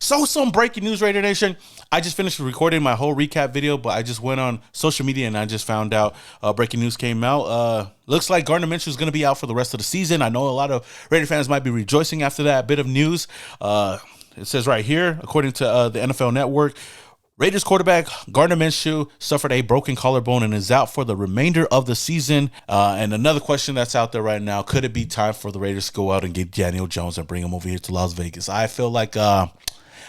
So some breaking news, Raider Nation. I just finished recording my whole recap video, but I just went on social media and I just found out breaking news came out. Looks like Gardner Minshew is going to be out for the rest of the season. I know a lot of Raider fans might be rejoicing after that bit of news. It says right here, according to the NFL Network, Raiders quarterback Gardner Minshew suffered a broken collarbone and is out for the remainder of the season. And another question that's out there right now, could it be time for the Raiders to go out and get Daniel Jones and bring him over here to Las Vegas? I feel like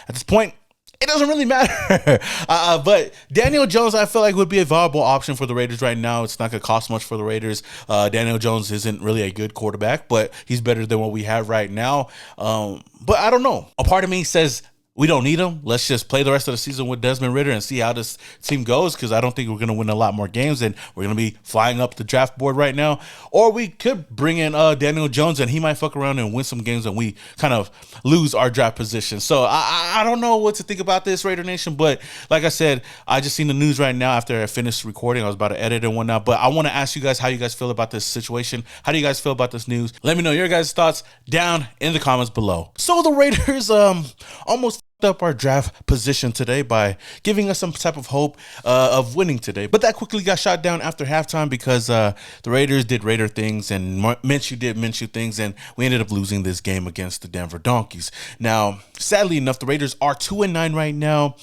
at this point, it doesn't really matter. But Daniel Jones, I feel like, would be a viable option for the Raiders right now. It's not going to cost much for the Raiders. Daniel Jones isn't really a good quarterback, but he's better than what we have right now. But I don't know. A part of me says, we don't need him. Let's just play the rest of the season with Desmond Ridder and see how this team goes, because I don't think we're going to win a lot more games and we're going to be flying up the draft board right now. Or we could bring in Daniel Jones and he might fuck around and win some games and we kind of lose our draft position. So I don't know what to think about this, Raider Nation. But like I said, I just seen the news right now after I finished recording. I was about to edit and whatnot. But I want to ask you guys how you guys feel about this situation. How do you guys feel about this news? Let me know your guys' thoughts down in the comments below. So the Raiders almost up our draft position today by giving us some type of hope of winning today, but that quickly got shot down after halftime because the Raiders did Raider things and Minshew did Minshew things, and we ended up losing this game against the Denver Donkeys. Now, sadly enough, the Raiders are 2-9 right now,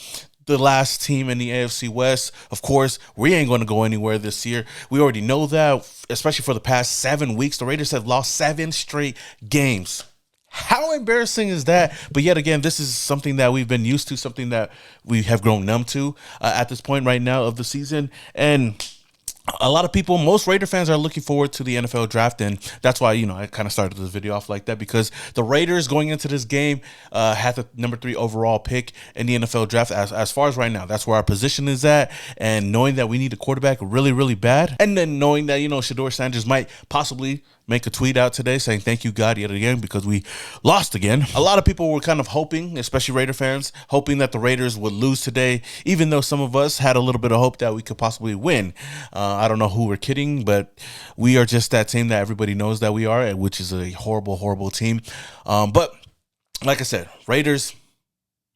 the last team in the AFC West. Of course, we ain't going to go anywhere this year. We already know that, especially for the past 7 weeks. The Raiders have lost 7 straight games. How embarrassing is that? But yet again, this is something that we've been used to, something that we have grown numb to at this point right now of the season. And a lot of people, most Raider fans, are looking forward to the NFL draft, and that's why, I kind of started this video off like that, because the Raiders going into this game had the number 3 overall pick in the NFL draft. As far as right now, that's where our position is at, and knowing that we need a quarterback really, really bad, and then knowing that, Shedeur Sanders might possibly make a tweet out today saying thank you God yet again because we lost again. A lot of people were kind of hoping, especially Raider fans, hoping that the Raiders would lose today, even though some of us had a little bit of hope that we could possibly win. I don't know who we're kidding, but we are just that team that everybody knows that we are, which is a horrible, horrible team. But like I said, Raiders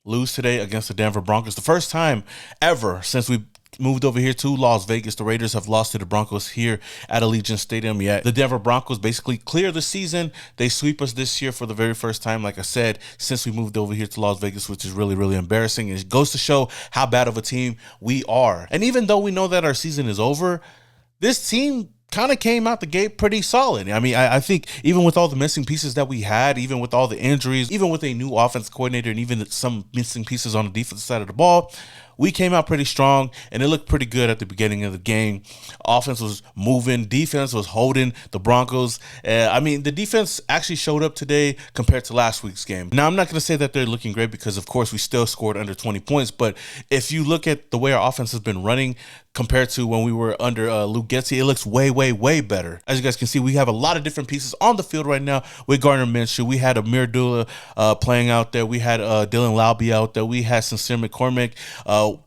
lose today against the Denver Broncos. The first time ever since we moved over here to Las Vegas, the Raiders have lost to the Broncos here at Allegiant Stadium. Yet the Denver Broncos basically clear the season. They sweep us this year for the very first time, like I said, since we moved over here to Las Vegas, which is really, really embarrassing. It goes to show how bad of a team we are. And even though we know that our season is over, this team kind of came out the gate pretty solid. I mean, I think even with all the missing pieces that we had, even with all the injuries, even with a new offense coordinator and even some missing pieces on the defensive side of the ball, we came out pretty strong, and it looked pretty good at the beginning of the game. Offense was moving. Defense was holding the Broncos. The defense actually showed up today compared to last week's game. Now, I'm not going to say that they're looking great because, of course, we still scored under 20 points. But if you look at the way our offense has been running compared to when we were under Luke Getsy, it looks way, way, way better. As you guys can see, we have a lot of different pieces on the field right now with Gardner Minshew. We had Amir Dula playing out there. We had Dylan Laube out there. We had Sincere McCormick.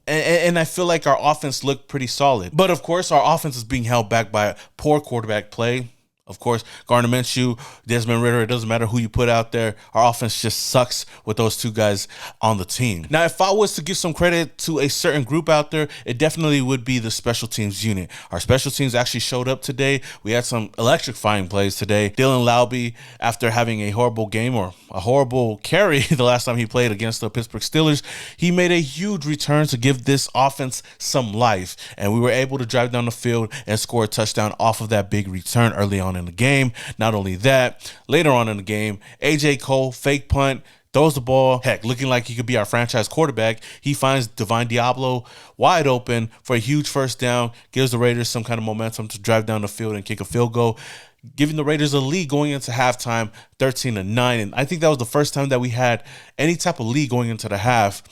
And I feel like our offense looked pretty solid. But, of course, our offense is being held back by poor quarterback play. Of course, Gardner Minshew, Desmond Ridder, it doesn't matter who you put out there. Our offense just sucks with those two guys on the team. Now, if I was to give some credit to a certain group out there, it definitely would be the special teams unit. Our special teams actually showed up today. We had some electrifying plays today. Dylan Laube, after having a horrible game or a horrible carry the last time he played against the Pittsburgh Steelers, he made a huge return to give this offense some life. And we were able to drive down the field and score a touchdown off of that big return early on in the game. Not only that, later on in the game, AJ Cole, fake punt, throws the ball, looking like he could be our franchise quarterback. He finds Divine Diablo wide open for a huge first down, gives the Raiders some kind of momentum to drive down the field and kick a field goal, giving the Raiders a lead going into halftime, 13-9. And I think that was the first time that we had any type of lead going into the half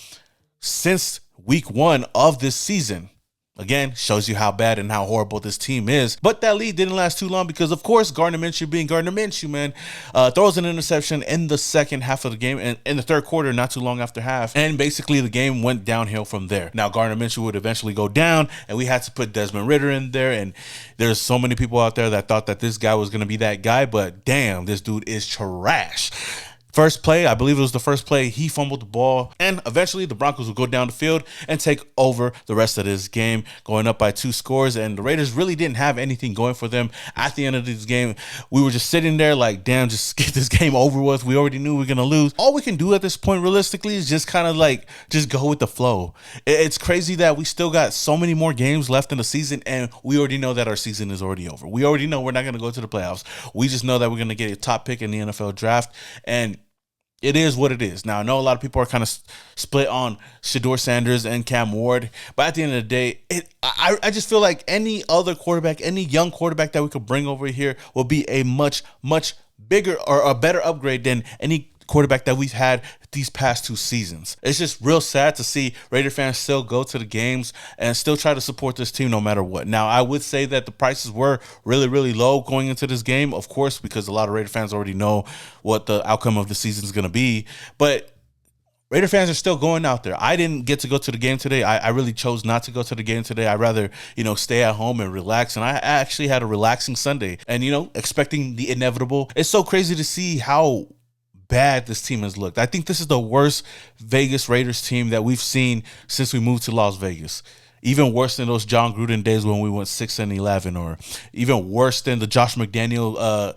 since week 1 of this season. Again, shows you how bad and how horrible this team is. But that lead didn't last too long because, of course, Gardner Minshew being Gardner Minshew, man, throws an interception in the second half of the game and in the third quarter, not too long after half. And basically, the game went downhill from there. Now, Gardner Minshew would eventually go down, and we had to put Desmond Ridder in there. And there's so many people out there that thought that this guy was going to be that guy. But damn, this dude is trash. First play, I believe it was the first play, he fumbled the ball, and eventually the Broncos would go down the field and take over the rest of this game, going up by 2 scores, and the Raiders really didn't have anything going for them at the end of this game. We were just sitting there like, damn, just get this game over with. We already knew we were going to lose. All we can do at this point, realistically, is just kind of like, just go with the flow. It's crazy that we still got so many more games left in the season, and we already know that our season is already over. We already know we're not going to go to the playoffs. We just know that we're going to get a top pick in the NFL draft, and it is what it is. Now, I know a lot of people are kind of split on Shedeur Sanders and Cam Ward, but at the end of the day, I just feel like any other quarterback, any young quarterback that we could bring over here will be a much, much bigger or a better upgrade than any quarterback that we've had these past 2 seasons. It's just real sad to see Raider fans still go to the games and still try to support this team no matter what. Now, I would say that the prices were really, really low going into this game, of course, because a lot of Raider fans already know what the outcome of the season is going to be. But Raider fans are still going out there. I didn't get to go to the game today. I really chose not to go to the game today. I'd rather, stay at home and relax. And I actually had a relaxing Sunday and, expecting the inevitable. It's so crazy to see how bad this team has looked. I think this is the worst Vegas Raiders team that we've seen since we moved to Las Vegas. Even worse than those John Gruden days when we went 6-11, or even worse than the Josh McDaniel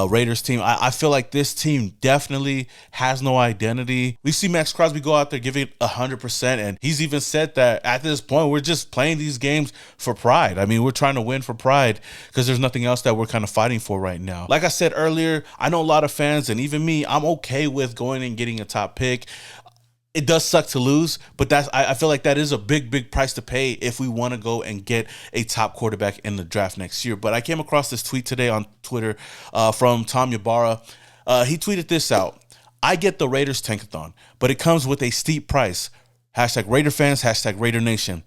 Raiders team. I feel like this team definitely has no identity. We see Max Crosby go out there giving 100%, and he's even said that at this point, we're just playing these games for pride. I mean, we're trying to win for pride because there's nothing else that we're kind of fighting for right now. Like I said earlier, I know a lot of fans, and even me, I'm okay with going and getting a top pick. It does suck to lose, but I feel like that is a big, big price to pay if we want to go and get a top quarterback in the draft next year. But I came across this tweet today on Twitter from Tom Ybarra. He tweeted this out. I get the Raiders tankathon, but it comes with a steep price. Hashtag Raider fans, hashtag Raider Nation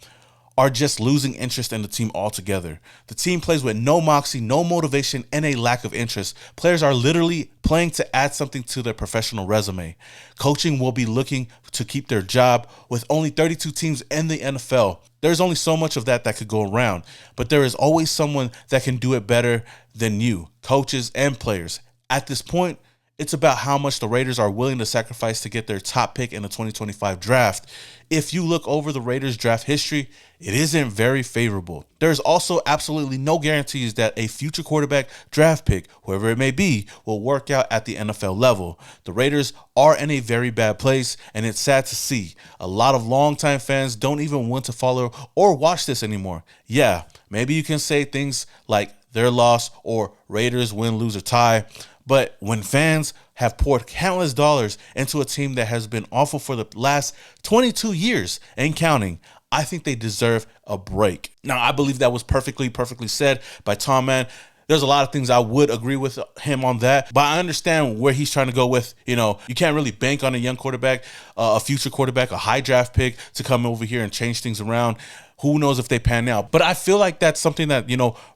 are just losing interest in the team altogether. The team plays with no moxie, no motivation, and a lack of interest. Players are literally playing to add something to their professional resume. Coaching will be looking to keep their job with only 32 teams in the NFL. There's only so much of that could go around, but there is always someone that can do it better than you, coaches and players. At this point, it's about how much the Raiders are willing to sacrifice to get their top pick in the 2025 draft. If you look over the Raiders draft history, it isn't very favorable. There's also absolutely no guarantees that a future quarterback draft pick, whoever it may be, will work out at the NFL level. The Raiders are in a very bad place, and it's sad to see. A lot of longtime fans don't even want to follow or watch this anymore. Yeah, maybe you can say things like their loss or Raiders win, lose, or tie. But when fans have poured countless dollars into a team that has been awful for the last 22 years and counting, I think they deserve a break. Now, I believe that was perfectly said by Tom, man. There's a lot of things I would agree with him on that, but I understand where he's trying to go with, you can't really bank on a young quarterback, a future quarterback, a high draft pick to come over here and change things around. Who knows if they pan out? But I feel like that's something that,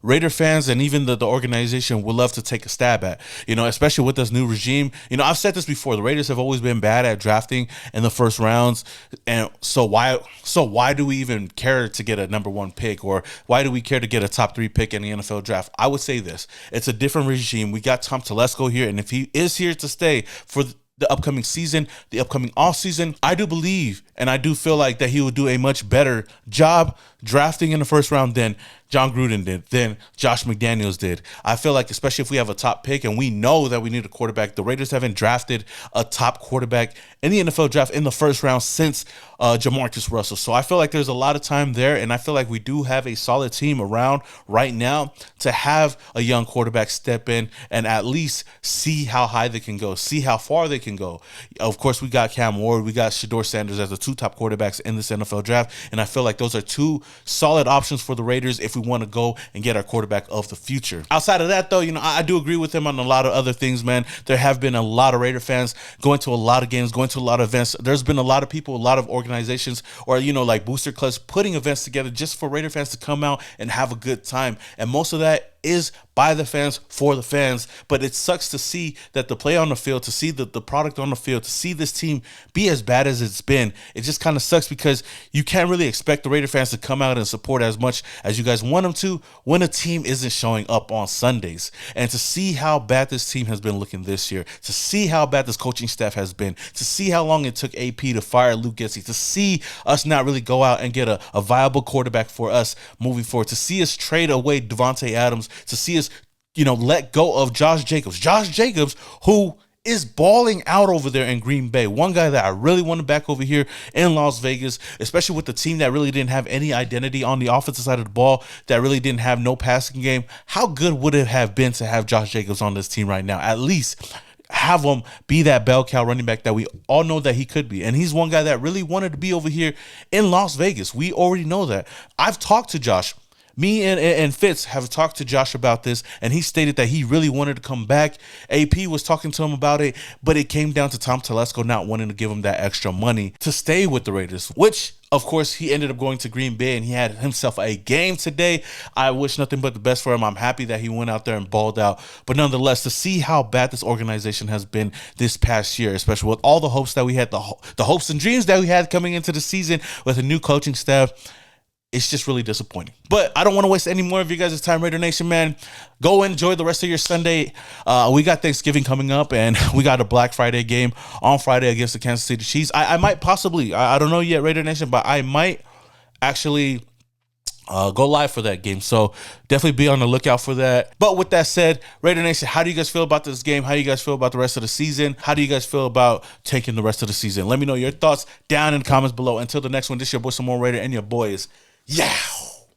Raider fans and even the organization would love to take a stab at, especially with this new regime. I've said this before. The Raiders have always been bad at drafting in the first rounds. And so why do we even care to get a number 1 pick, or why do we care to get a top 3 pick in the NFL draft? I would say this. It's a different regime. We got Tom Telesco here, and if he is here to stay for the upcoming season, the upcoming offseason, I do believe and I do feel like that he will do a much better job drafting in the first round than John Gruden did, than Josh McDaniels did. I feel like, especially if we have a top pick and we know that we need a quarterback, the Raiders haven't drafted a top quarterback in the NFL draft in the first round since Jamarcus Russell. So I feel like there's a lot of time there, and I feel like we do have a solid team around right now to have a young quarterback step in and at least see how high they can go, see how far they can go. Of course, we got Cam Ward, we got Shedeur Sanders as the 2 top quarterbacks in this NFL draft, and I feel like those are 2 solid options for the Raiders if we want to go and get our quarterback of the future. Outside of that, though, I do agree with him on a lot of other things, man. There have been a lot of Raider fans going to a lot of games, going to a lot of events. There's been a lot of people, a lot of organizations, or, like booster clubs putting events together just for Raider fans to come out and have a good time. And most of that is by the fans, for the fans. But it sucks to see that the play on the field, to see the product on the field, to see this team be as bad as it's been. It just kind of sucks because you can't really expect the Raider fans to come out and support as much as you guys want them to when a team isn't showing up on Sundays. And to see how bad this team has been looking this year, to see how bad this coaching staff has been, to see how long it took AP to fire Luke Getsy, to see us not really go out and get a viable quarterback for us moving forward, to see us trade away Devontae Adams, to see us, let go of Josh Jacobs. Josh Jacobs, who is balling out over there in Green Bay. One guy that I really wanted back over here in Las Vegas, especially with the team that really didn't have any identity on the offensive side of the ball, that really didn't have no passing game. How good would it have been to have Josh Jacobs on this team right now? At least have him be that bell cow running back that we all know that he could be. And he's one guy that really wanted to be over here in Las Vegas. We already know that. I've talked to Josh. Me and Fitz have talked to Josh about this, and he stated that he really wanted to come back. AP was talking to him about it, but it came down to Tom Telesco not wanting to give him that extra money to stay with the Raiders, which, of course, he ended up going to Green Bay, and he had himself a game today. I wish nothing but the best for him. I'm happy that he went out there and balled out. But nonetheless, to see how bad this organization has been this past year, especially with all the hopes that we had, the hopes and dreams that we had coming into the season with a new coaching staff, it's just really disappointing. But I don't want to waste any more of you guys' time, Raider Nation, man. Go enjoy the rest of your Sunday. We got Thanksgiving coming up, and we got a Black Friday game on Friday against the Kansas City Chiefs. I might possibly, I don't know yet, Raider Nation, but I might actually go live for that game. So definitely be on the lookout for that. But with that said, Raider Nation, how do you guys feel about this game? How do you guys feel about the rest of the season? How do you guys feel about taking the rest of the season? Let me know your thoughts down in the comments below. Until the next one, this is your boy, Some More Raider, and your boys. Yeah.